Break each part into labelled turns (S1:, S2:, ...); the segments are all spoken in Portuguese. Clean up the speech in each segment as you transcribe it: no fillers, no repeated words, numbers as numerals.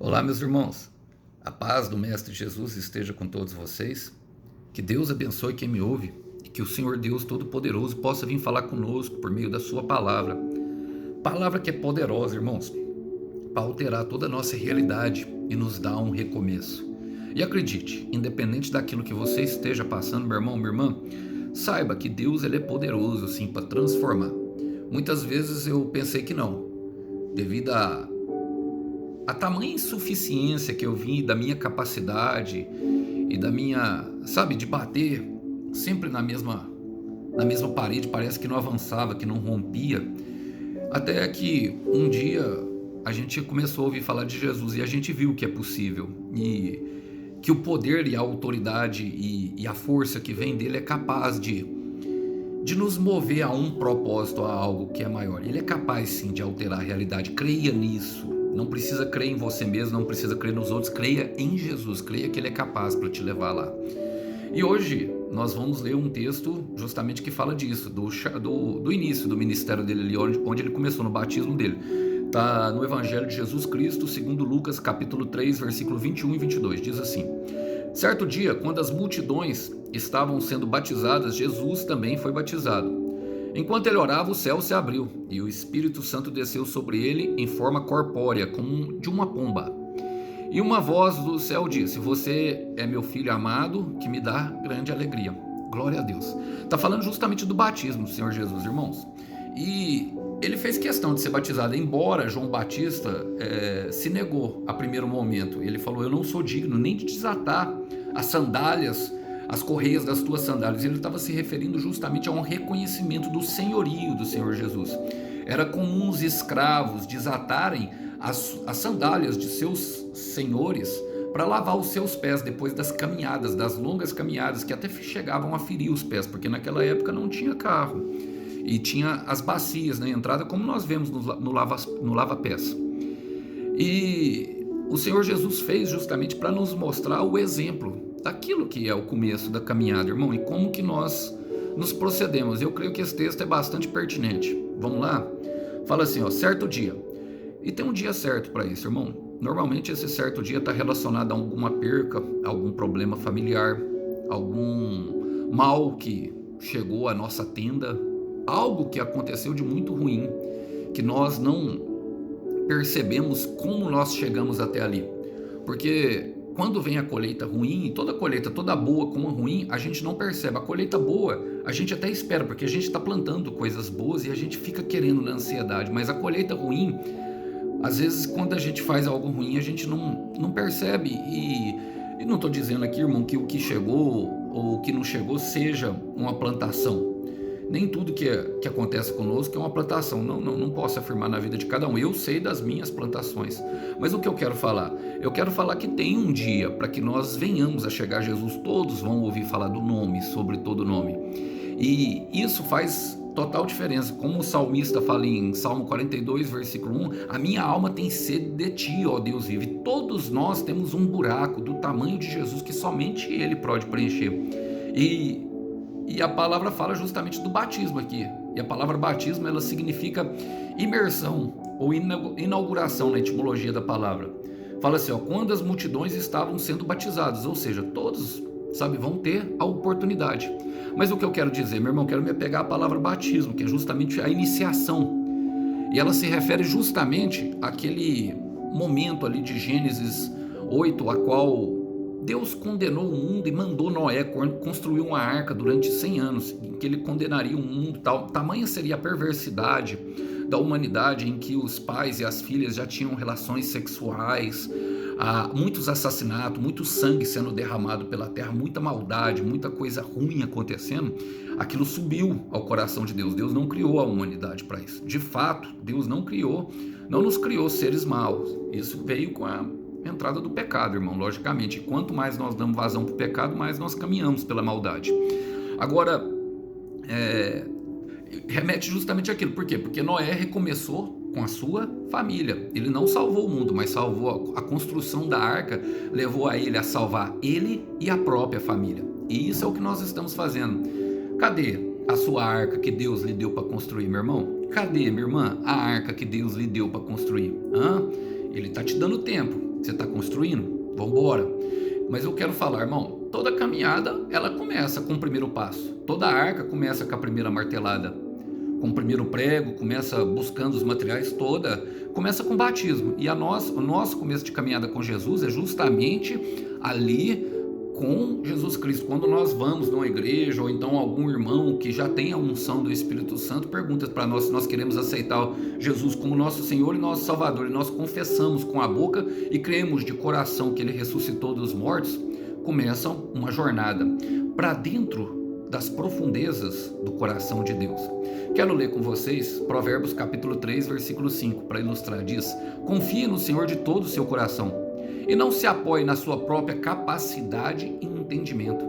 S1: Olá, meus irmãos. A paz do Mestre Jesus esteja com todos vocês. Que Deus abençoe quem me ouve e que o Senhor Deus Todo-Poderoso possa vir falar conosco por meio da sua palavra. Palavra que é poderosa, irmãos, para alterar toda a nossa realidade e nos dar um recomeço. E acredite, independente daquilo que você esteja passando, meu irmão, minha irmã, saiba que Deus ele é poderoso, sim, para transformar. Muitas vezes eu pensei que não, devido a tamanha insuficiência que eu vi da minha capacidade e da minha, sabe, de bater sempre na mesma parede, parece que não avançava, que não rompia, até que um dia a gente começou a ouvir falar de Jesus e a gente viu que é possível e que o poder e a autoridade e a força que vem dele é capaz de nos mover a um propósito, a algo que é maior. Ele é capaz sim de alterar a realidade, creia nisso. Não precisa crer em você mesmo, não precisa crer nos outros, creia em Jesus, creia que ele é capaz para te levar lá. E hoje nós vamos ler um texto justamente que fala disso, do início do ministério dele ali, onde ele começou, no batismo dele. Está no Evangelho de Jesus Cristo, segundo Lucas, capítulo 3, versículo 21 e 22, diz assim: Certo dia, quando as multidões estavam sendo batizadas, Jesus também foi batizado. Enquanto ele orava, o céu se abriu e o Espírito Santo desceu sobre ele em forma corpórea, como de uma pomba. E uma voz do céu disse: Você é meu filho amado, que me dá grande alegria. Glória a Deus. Está falando justamente do batismo do Senhor Jesus, irmãos. E ele fez questão de ser batizado, embora João Batista se negou a primeiro momento. Ele falou: Eu não sou digno nem de desatar as sandálias, as correias das tuas sandálias. Ele estava se referindo justamente a um reconhecimento do senhorio do Senhor Jesus. Era comum os escravos desatarem as sandálias de seus senhores para lavar os seus pés depois das caminhadas, das longas caminhadas que até chegavam a ferir os pés, porque naquela época não tinha carro e tinha as bacias na entrada, como nós vemos no lava-pés. E o Senhor Jesus fez justamente para nos mostrar o exemplo daquilo que é o começo da caminhada, irmão, e como que nós nos procedemos. Eu creio que esse texto é bastante pertinente. Vamos lá? Fala assim, ó, certo dia. E tem um dia certo para isso, irmão. Normalmente esse certo dia está relacionado a alguma perca, a algum problema familiar, algum mal que chegou à nossa tenda, algo que aconteceu de muito ruim, que nós não percebemos como nós chegamos até ali. Porque quando vem a colheita ruim, toda colheita, toda boa como ruim, a gente não percebe. A colheita boa, a gente até espera, porque a gente está plantando coisas boas e a gente fica querendo na ansiedade. Mas a colheita ruim, às vezes quando a gente faz algo ruim, a gente não percebe. E não estou dizendo aqui, irmão, que o que chegou ou o que não chegou seja uma plantação. Nem tudo que acontece conosco é uma plantação. Não posso afirmar na vida de cada um. Eu sei das minhas plantações. Mas o que eu quero falar? Eu quero falar que tem um dia para que nós venhamos a chegar a Jesus. Todos vão ouvir falar do nome, sobre todo nome. E isso faz total diferença. Como o salmista fala em Salmo 42, versículo 1, a minha alma tem sede de ti, ó Deus vivo. E todos nós temos um buraco do tamanho de Jesus que somente ele pode preencher. E a palavra fala justamente do batismo aqui. E a palavra batismo, ela significa imersão ou inauguração na etimologia da palavra. Fala assim, ó, quando as multidões estavam sendo batizadas, ou seja, todos, sabe, vão ter a oportunidade. Mas o que eu quero dizer, meu irmão, quero me apegar à palavra batismo, que é justamente a iniciação. E ela se refere justamente àquele momento ali de Gênesis 8, a qual Deus condenou o mundo e mandou Noé construir uma arca durante 100 anos, em que ele condenaria o mundo. Tamanha seria a perversidade da humanidade, em que os pais e as filhas já tinham relações sexuais, muitos assassinatos, muito sangue sendo derramado pela terra, muita maldade, muita coisa ruim acontecendo. Aquilo subiu ao coração de Deus. Deus não criou a humanidade para isso. De fato, Deus não nos criou seres maus. Isso veio com a entrada do pecado, irmão, logicamente. Quanto mais nós damos vazão para o pecado, mais nós caminhamos pela maldade. Agora, remete justamente àquilo. Por quê? Porque Noé recomeçou com a sua família. Ele não salvou o mundo, mas salvou a construção da arca, levou a ele a salvar ele e a própria família. E isso é o que nós estamos fazendo. Cadê a sua arca que Deus lhe deu para construir, meu irmão? Cadê, minha irmã, a arca que Deus lhe deu para construir? Ele está te dando tempo. Você está construindo? Vamos embora. Mas eu quero falar, irmão, toda caminhada, ela começa com o primeiro passo. Toda arca começa com a primeira martelada, com o primeiro prego, começa buscando os materiais, começa com o batismo. E o nosso começo de caminhada com Jesus é justamente ali com Jesus Cristo. Quando nós vamos numa igreja, ou então algum irmão que já tem a unção do Espírito Santo pergunta para nós se nós queremos aceitar Jesus como nosso Senhor e nosso Salvador, e nós confessamos com a boca e cremos de coração que Ele ressuscitou dos mortos, começa uma jornada para dentro das profundezas do coração de Deus. Quero ler com vocês Provérbios capítulo 3, versículo 5, para ilustrar. Diz: confie no Senhor de todo o seu coração e não se apoie na sua própria capacidade e entendimento.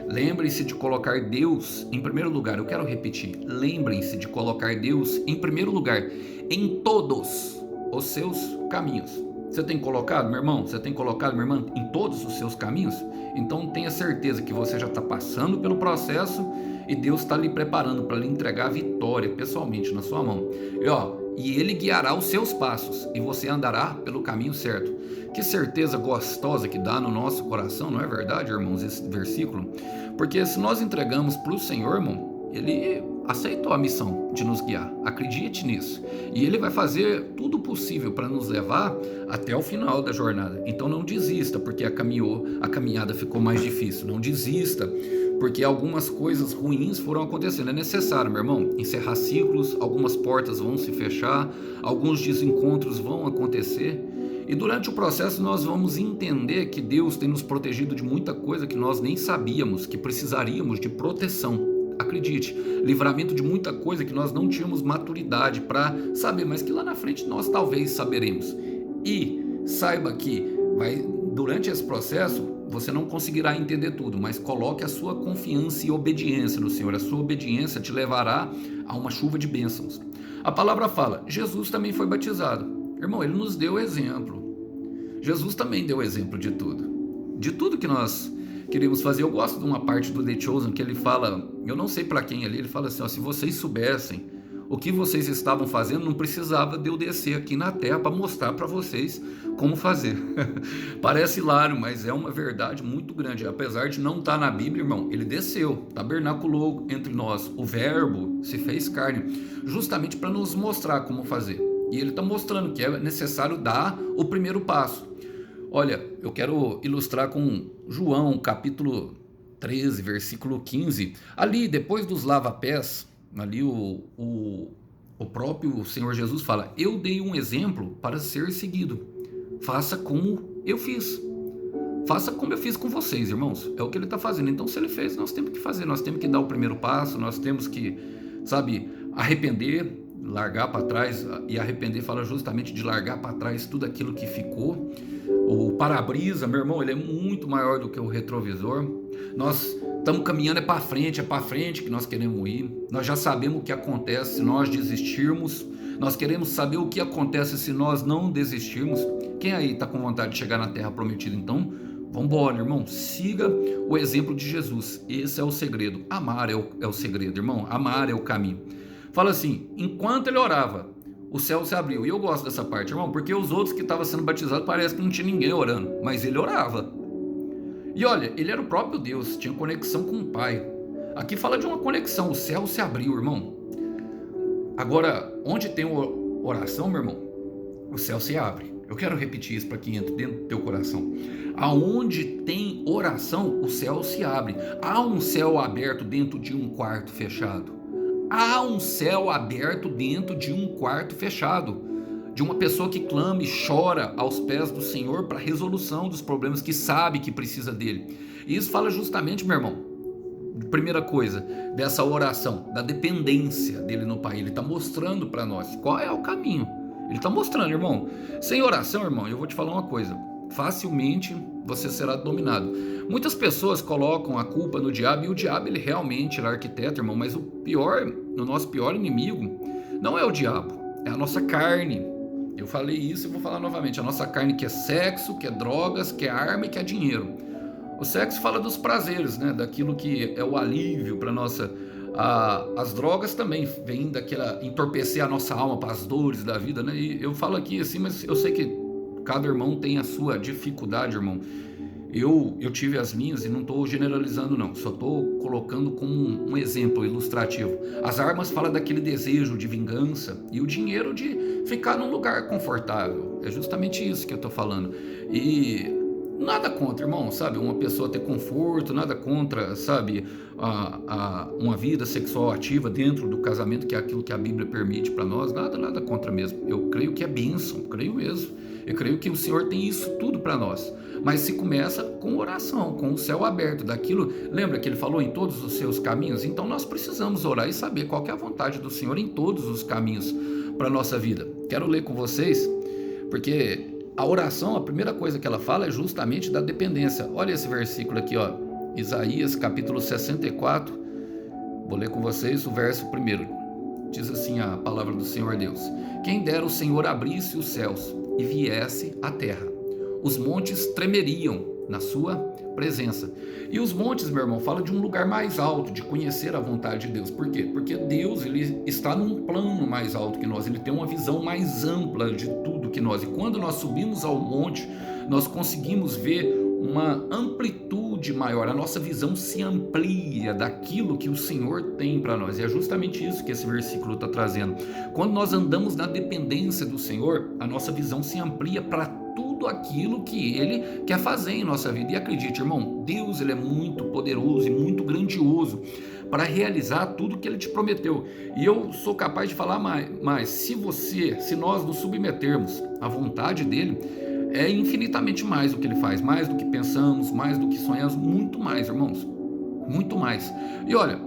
S1: Lembrem-se de colocar Deus em primeiro lugar. Eu quero repetir. Lembrem-se de colocar Deus em primeiro lugar em todos os seus caminhos. Você tem colocado, meu irmão? Você tem colocado, minha irmã, em todos os seus caminhos? Então tenha certeza que você já está passando pelo processo e Deus está lhe preparando para lhe entregar a vitória pessoalmente na sua mão. E Ele guiará os seus passos e você andará pelo caminho certo. Que certeza gostosa que dá no nosso coração, não é verdade, irmãos, esse versículo? Porque se nós entregamos para o Senhor, irmão, Ele aceitou a missão de nos guiar. Acredite nisso. E Ele vai fazer tudo possível para nos levar até o final da jornada. Então não desista porque a caminhada ficou mais difícil. Não desista porque algumas coisas ruins foram acontecendo. É necessário, meu irmão, encerrar ciclos, algumas portas vão se fechar, alguns desencontros vão acontecer. E durante o processo nós vamos entender que Deus tem nos protegido de muita coisa que nós nem sabíamos que precisaríamos de proteção. Acredite, livramento de muita coisa que nós não tínhamos maturidade para saber, mas que lá na frente nós talvez saberemos. E saiba que durante esse processo você não conseguirá entender tudo, mas coloque a sua confiança e obediência no Senhor. A sua obediência te levará a uma chuva de bênçãos. A palavra fala, Jesus também foi batizado. Irmão, Ele nos deu exemplo. Jesus também deu exemplo de tudo. De tudo que nós queremos fazer. Eu gosto de uma parte do The Chosen que ele fala, eu não sei para quem ali, ele fala assim, se vocês soubessem o que vocês estavam fazendo, não precisava de eu descer aqui na terra para mostrar para vocês como fazer. Parece hilário, mas é uma verdade muito grande. Apesar de não estar na Bíblia, irmão, Ele desceu, tabernaculou entre nós, o verbo se fez carne, justamente para nos mostrar como fazer. E Ele está mostrando que é necessário dar o primeiro passo. Olha, eu quero ilustrar com João, capítulo 13, versículo 15. Ali, depois dos lava-pés, ali o próprio Senhor Jesus fala, eu dei um exemplo para ser seguido. Faça como eu fiz. Faça como eu fiz com vocês, irmãos. É o que Ele está fazendo. Então, se Ele fez, nós temos que fazer. Nós temos que dar o primeiro passo, nós temos que, arrepender, largar para trás. E arrepender fala justamente de largar para trás tudo aquilo que ficou. O para-brisa, meu irmão, ele é muito maior do que o retrovisor. Nós estamos caminhando para frente que nós queremos ir. Nós já sabemos o que acontece se nós desistirmos. Nós queremos saber o que acontece se nós não desistirmos. Quem aí está com vontade de chegar na terra prometida? Então, vamos embora, irmão. Siga o exemplo de Jesus. Esse é o segredo. Amar é o segredo, irmão. Amar é o caminho. Fala assim, enquanto ele orava, o céu se abriu. E eu gosto dessa parte, irmão, porque os outros que estavam sendo batizados parece que não tinha ninguém orando, mas ele orava. E olha, ele era o próprio Deus, tinha conexão com o Pai. Aqui fala de uma conexão, o céu se abriu, irmão. Agora, onde tem oração, meu irmão, o céu se abre. Eu quero repetir isso para que entre dentro do teu coração. Aonde tem oração, o céu se abre. Há um céu aberto dentro de um quarto fechado. Há um céu aberto dentro de um quarto fechado, de uma pessoa que clama e chora aos pés do Senhor para a resolução dos problemas, que sabe que precisa dele. E isso fala justamente, meu irmão, primeira coisa, dessa oração, da dependência dele no Pai. Ele está mostrando para nós qual é o caminho. Ele está mostrando, irmão. Sem oração, irmão, eu vou te falar uma coisa, facilmente você será dominado. Muitas pessoas colocam a culpa no diabo, e o diabo, ele realmente é arquiteto, irmão, mas o nosso pior inimigo não é o diabo, é a nossa carne. Eu falei isso e vou falar novamente, a nossa carne, que é sexo, que é drogas, que é arma e que é dinheiro. O sexo fala dos prazeres, né, daquilo que é o alívio para nossa... As drogas também vêm daquela entorpecer a nossa alma para as dores da vida, né? E eu falo aqui assim, mas eu sei que Cada irmão tem a sua dificuldade, irmão. Eu tive as minhas e não estou generalizando não, só estou colocando como um exemplo ilustrativo. As armas falam daquele desejo de vingança e o dinheiro de ficar num lugar confortável. É justamente isso que eu estou falando. E nada contra, irmão, sabe? Uma pessoa ter conforto, nada contra, sabe? Uma vida sexual ativa dentro do casamento, que é aquilo que a Bíblia permite para nós, nada contra mesmo. Eu creio que é bênção, creio mesmo. Eu creio que o Senhor tem isso tudo para nós. Mas se começa com oração, com o céu aberto, daquilo, lembra que ele falou em todos os seus caminhos? Então nós precisamos orar e saber qual que é a vontade do Senhor em todos os caminhos para a nossa vida. Quero ler com vocês, porque a oração, a primeira coisa que ela fala é justamente da dependência. Olha esse versículo aqui, ó, Isaías capítulo 64, vou ler com vocês o verso 1. Diz assim a palavra do Senhor Deus: quem dera o Senhor abrisse os céus e viesse à terra, os montes tremeriam na sua presença. E os montes, meu irmão, fala de um lugar mais alto, de conhecer a vontade de Deus. Por quê? Porque Deus, ele está num plano mais alto que nós, ele tem uma visão mais ampla de tudo que nós. E quando nós subimos ao monte, nós conseguimos ver uma amplitude maior, a nossa visão se amplia daquilo que o Senhor tem para nós. E é justamente isso que esse versículo está trazendo. Quando nós andamos na dependência do Senhor, a nossa visão se amplia para tudo aquilo que Ele quer fazer em nossa vida. E acredite, irmão, Deus, ele é muito poderoso e muito grandioso para realizar tudo que Ele te prometeu. E eu sou capaz de falar mais, se nós nos submetermos à vontade dEle, é infinitamente mais do que Ele faz, mais do que pensamos, mais do que sonhamos, muito mais, irmãos, muito mais. E olha,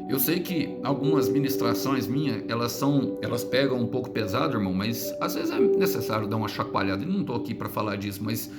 S1: eu sei que algumas ministrações minhas, elas pegam um pouco pesado, irmão, mas às vezes é necessário dar uma chacoalhada. Eu não estou aqui para falar disso, mas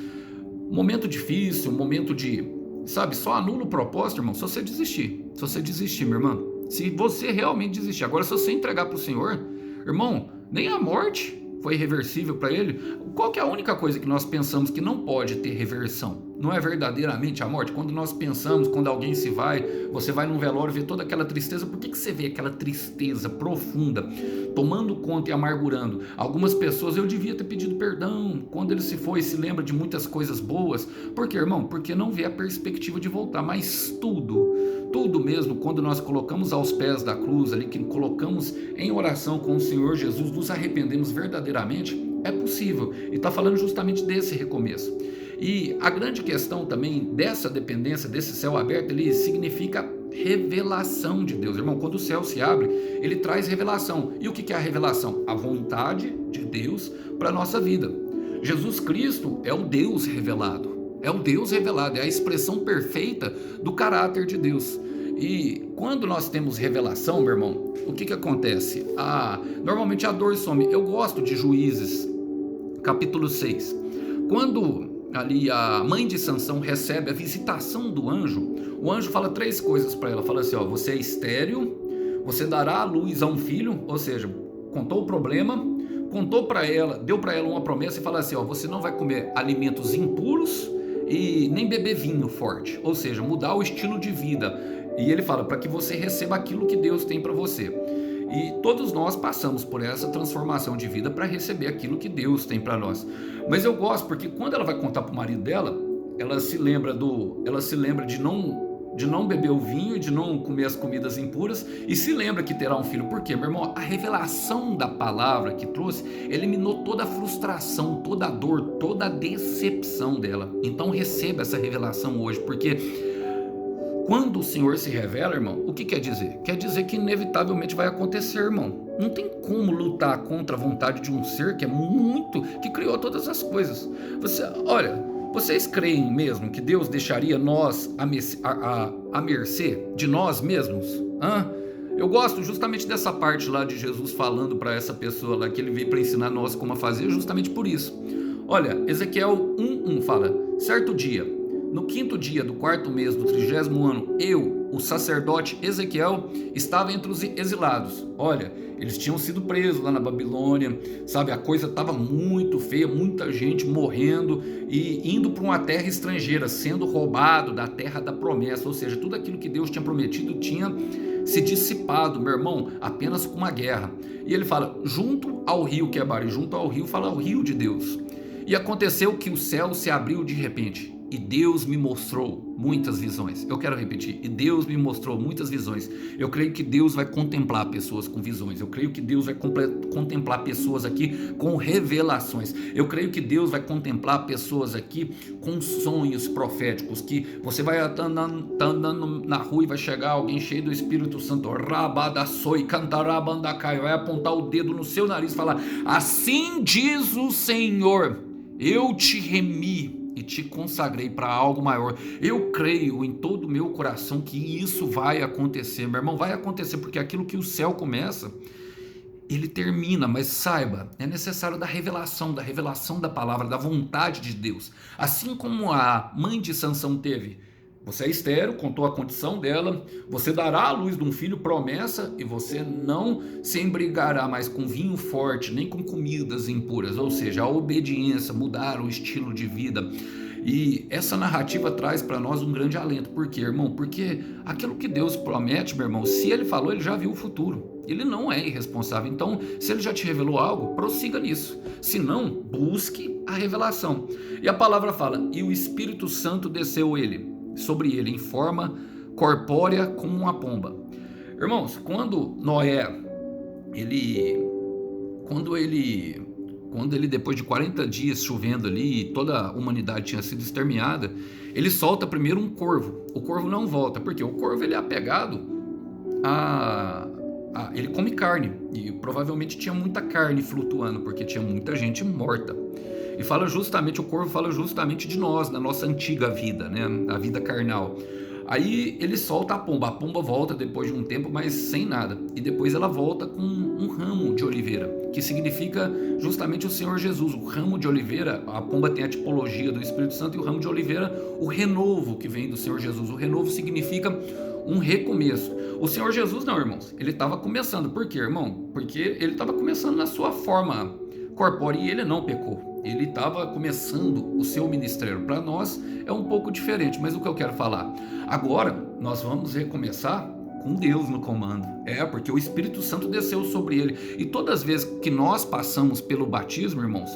S1: momento difícil, momento de, sabe, só anula o propósito, irmão, se você desistir. Se você desistir, meu irmão, se você realmente desistir. Agora, se você entregar para o Senhor, irmão, nem a morte foi irreversível para Ele. Qual que é a única coisa que nós pensamos que não pode ter reversão? Não é verdadeiramente a morte? Quando nós pensamos, quando alguém se vai, você vai num velório, vê toda aquela tristeza. Por que você vê aquela tristeza profunda, tomando conta e amargurando? Algumas pessoas, eu devia ter pedido perdão. Quando ele se foi, se lembra de muitas coisas boas. Por quê, irmão? Porque não vê a perspectiva de voltar. Mas tudo mesmo, quando nós colocamos aos pés da cruz ali, que colocamos em oração com o Senhor Jesus, nos arrependemos verdadeiramente, é possível. E está falando justamente desse recomeço. E a grande questão também dessa dependência, desse céu aberto, ele significa revelação de Deus. Irmão, quando o céu se abre, ele traz revelação. E o que é a revelação? A vontade de Deus para a nossa vida. Jesus Cristo é o Deus revelado. É o Deus revelado, é a expressão perfeita do caráter de Deus. E quando nós temos revelação, meu irmão, o que acontece? Normalmente a dor some. Eu gosto de Juízes, capítulo 6. Quando ali a mãe de Sansão recebe a visitação do anjo, o anjo fala 3 coisas para ela. Fala assim, ó, você é estéril, você dará à luz a um filho, ou seja, contou o problema, contou para ela, deu para ela uma promessa e fala assim, ó, você não vai comer alimentos impuros e nem beber vinho forte, ou seja, mudar o estilo de vida. E ele fala para que você receba aquilo que Deus tem para você. E todos nós passamos por essa transformação de vida para receber aquilo que Deus tem para nós. Mas eu gosto porque quando ela vai contar para o marido dela, ela se lembra de não beber o vinho e de não comer as comidas impuras, e se lembra que terá um filho. Por quê, meu irmão? A revelação da palavra que trouxe eliminou toda a frustração, toda a dor, toda a decepção dela. Então receba essa revelação hoje, porque quando o Senhor se revela, irmão, o que quer dizer? Quer dizer que inevitavelmente vai acontecer, irmão. Não tem como lutar contra a vontade de um ser que criou todas as coisas. Vocês creem mesmo que Deus deixaria nós à mercê de nós mesmos? Eu gosto justamente dessa parte lá de Jesus falando para essa pessoa lá que ele veio para ensinar nós como a fazer, justamente por isso. Olha, Ezequiel 1:1 fala, certo dia, no 5º dia do 4º mês do 30º ano, eu, o sacerdote Ezequiel, estava entre os exilados. Olha, eles tinham sido presos lá na Babilônia, sabe, a coisa estava muito feia, muita gente morrendo e indo para uma terra estrangeira, sendo roubado da terra da promessa, ou seja, tudo aquilo que Deus tinha prometido tinha se dissipado, meu irmão, apenas com uma guerra. E ele fala, junto ao rio Quebar, e junto ao rio fala o rio de Deus. E aconteceu que o céu se abriu de repente, e Deus me mostrou muitas visões. Eu quero repetir, e Deus me mostrou muitas visões. Eu creio que Deus vai contemplar pessoas com visões. Eu creio que Deus vai contemplar pessoas aqui com revelações. Eu creio que Deus vai contemplar pessoas aqui com sonhos proféticos, que você vai estar andando na rua e vai chegar alguém cheio do Espírito Santo, rabadaçoi, cantarabandacai, vai apontar o dedo no seu nariz e falar: assim diz o Senhor, eu te remi e te consagrei para algo maior. Eu creio em todo o meu coração que isso vai acontecer, meu irmão, vai acontecer, porque aquilo que o céu começa, ele termina, mas saiba, é necessário da revelação da palavra, da vontade de Deus. Assim como a mãe de Sansão teve, você é estéril, contou a condição dela, você dará à luz de um filho, promessa, e você não se embriagará mais com vinho forte, nem com comidas impuras, ou seja, a obediência, mudar o estilo de vida. E essa narrativa traz para nós um grande alento. Por quê, irmão? Porque aquilo que Deus promete, meu irmão, se Ele falou, Ele já viu o futuro. Ele não é irresponsável. Então, se Ele já te revelou algo, prossiga nisso. Se não, busque a revelação. E a palavra fala: e o Espírito Santo desceu sobre ele em forma corpórea como uma pomba. Irmãos, quando Noé, quando ele depois de 40 dias chovendo ali, e toda a humanidade tinha sido exterminada, ele solta primeiro um corvo. O corvo não volta, porque o corvo ele é apegado ele come carne, e provavelmente tinha muita carne flutuando, porque tinha muita gente morta. E o corvo fala justamente de nós, da nossa antiga vida, né? A vida carnal. Aí ele solta a pomba volta depois de um tempo, mas sem nada. E depois ela volta com um ramo de oliveira, que significa justamente o Senhor Jesus. O ramo de oliveira, a pomba tem a tipologia do Espírito Santo, e o ramo de oliveira, o renovo que vem do Senhor Jesus. O renovo significa um recomeço. O Senhor Jesus não, irmãos, ele estava começando. Por quê, irmão? Porque ele estava começando na sua forma corpórea e ele não pecou. Ele estava começando o seu ministério. Para nós é um pouco diferente, mas o que eu quero falar? Agora nós vamos recomeçar com Deus no comando. Porque o Espírito Santo desceu sobre ele. E todas as vezes que nós passamos pelo batismo, irmãos,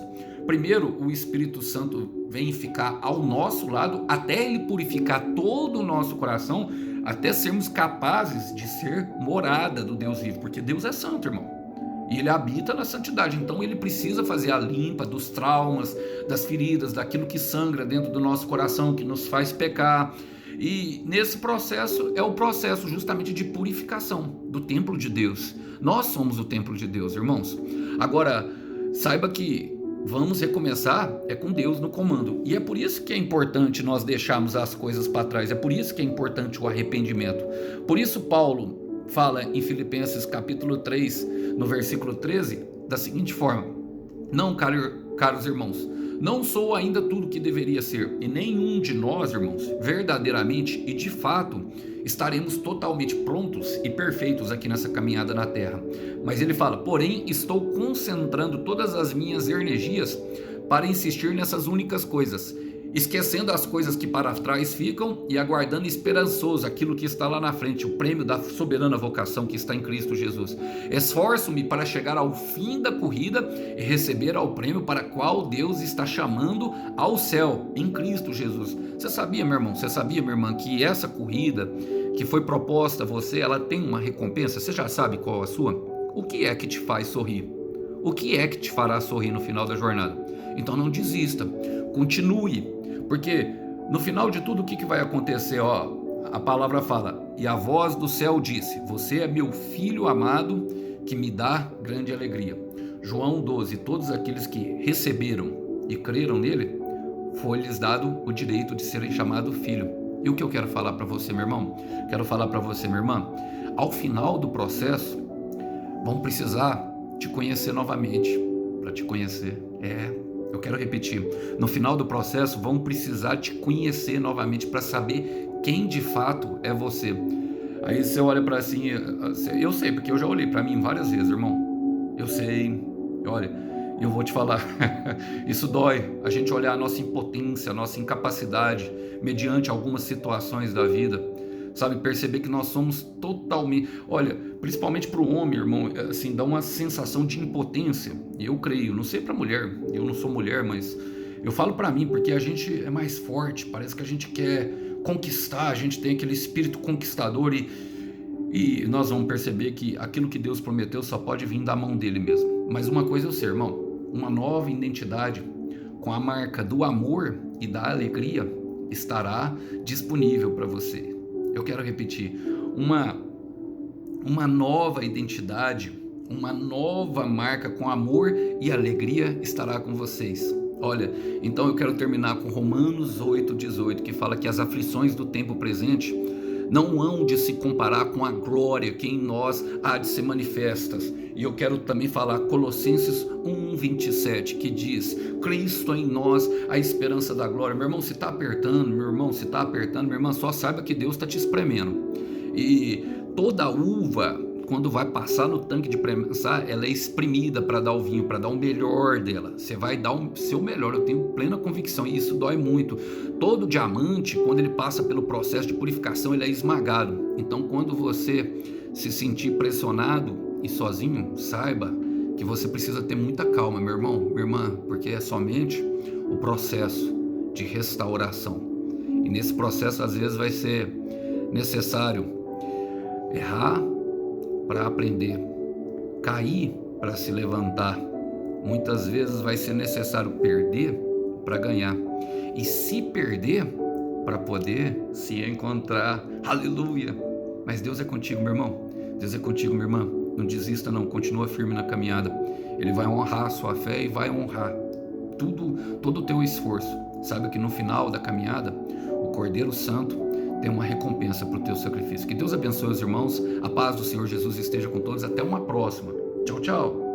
S1: primeiro o Espírito Santo vem ficar ao nosso lado, até ele purificar todo o nosso coração, até sermos capazes de ser morada do Deus vivo, porque Deus é santo, irmão. E ele habita na santidade, então ele precisa fazer a limpa dos traumas, das feridas, daquilo que sangra dentro do nosso coração, que nos faz pecar. E nesse processo, é o processo justamente de purificação do templo de Deus. Nós somos o templo de Deus, irmãos. Agora, saiba que vamos recomeçar com Deus no comando. E é por isso que é importante nós deixarmos as coisas para trás, é por isso que é importante o arrependimento. Por isso Paulo fala em Filipenses capítulo 3, no versículo 13, da seguinte forma: não, caros irmãos, não sou ainda tudo que deveria ser, e nenhum de nós, irmãos, verdadeiramente e de fato estaremos totalmente prontos e perfeitos aqui nessa caminhada na terra. Mas ele fala: porém estou concentrando todas as minhas energias para insistir nessas únicas coisas, esquecendo as coisas que para trás ficam e aguardando esperançoso aquilo que está lá na frente, o prêmio da soberana vocação que está em Cristo Jesus. Esforço-me para chegar ao fim da corrida e receber ao prêmio para qual Deus está chamando ao céu, em Cristo Jesus. Você sabia, meu irmão, minha irmã, que essa corrida que foi proposta a você, ela tem uma recompensa? Você já sabe qual é a sua? O que é que te faz sorrir? O que é que te fará sorrir no final da jornada? Então não desista, continue. Porque no final de tudo, o que vai acontecer? A palavra fala: e a voz do céu disse: você é meu filho amado, que me dá grande alegria. João 12: todos aqueles que receberam e creram nele, foi-lhes dado o direito de serem chamados filho. E o que eu quero falar para você, meu irmão? Quero falar para você, minha irmã: ao final do processo, vão precisar te conhecer novamente. Para te conhecer, eu quero repetir, no final do processo vão precisar te conhecer novamente para saber quem de fato é você. Aí você olha para assim, eu sei, porque eu já olhei para mim várias vezes, irmão. Eu sei, olha, eu vou te falar, isso dói, a gente olhar a nossa impotência, a nossa incapacidade, mediante algumas situações da vida, sabe, perceber que nós somos totalmente, olha, principalmente para o homem, irmão, assim, dá uma sensação de impotência. E eu creio, não sei para a mulher, eu não sou mulher, mas Eu falo para mim porque a gente é mais forte, parece que a gente quer conquistar, a gente tem aquele espírito conquistador e nós vamos perceber que aquilo que Deus prometeu só pode vir da mão dele mesmo. Mas uma coisa eu sei, irmão, uma nova identidade com a marca do amor e da alegria estará disponível para você. Eu quero repetir, uma nova identidade, uma nova marca com amor e alegria estará com vocês. Olha, então eu quero terminar com Romanos 8,18, que fala que as aflições do tempo presente não hão de se comparar com a glória que em nós há de ser manifestas. E eu quero também falar Colossenses 1,27, que diz: Cristo em nós, a esperança da glória. Meu irmão, se está apertando, meu irmão, se está apertando, minha irmã, só saiba que Deus está te espremendo. E toda uva, quando vai passar no tanque de prensar, ela é espremida para dar o vinho, para dar o melhor dela. Você vai dar o seu melhor, eu tenho plena convicção, e isso dói muito. Todo diamante, quando ele passa pelo processo de purificação, ele é esmagado. Então, quando você se sentir pressionado e sozinho, saiba que você precisa ter muita calma, meu irmão, minha irmã, porque é somente o processo de restauração. E nesse processo, às vezes, vai ser necessário errar para aprender, cair para se levantar. Muitas vezes vai ser necessário perder para ganhar, e se perder para poder se encontrar. Aleluia! Mas Deus é contigo, meu irmão. Deus é contigo, minha irmã. Não desista não, continua firme na caminhada. Ele vai honrar a sua fé e vai honrar todo o teu esforço. Sabe que no final da caminhada, o Cordeiro Santo tem uma recompensa para o teu sacrifício. Que Deus abençoe os irmãos. A paz do Senhor Jesus esteja com todos. Até uma próxima. Tchau, tchau.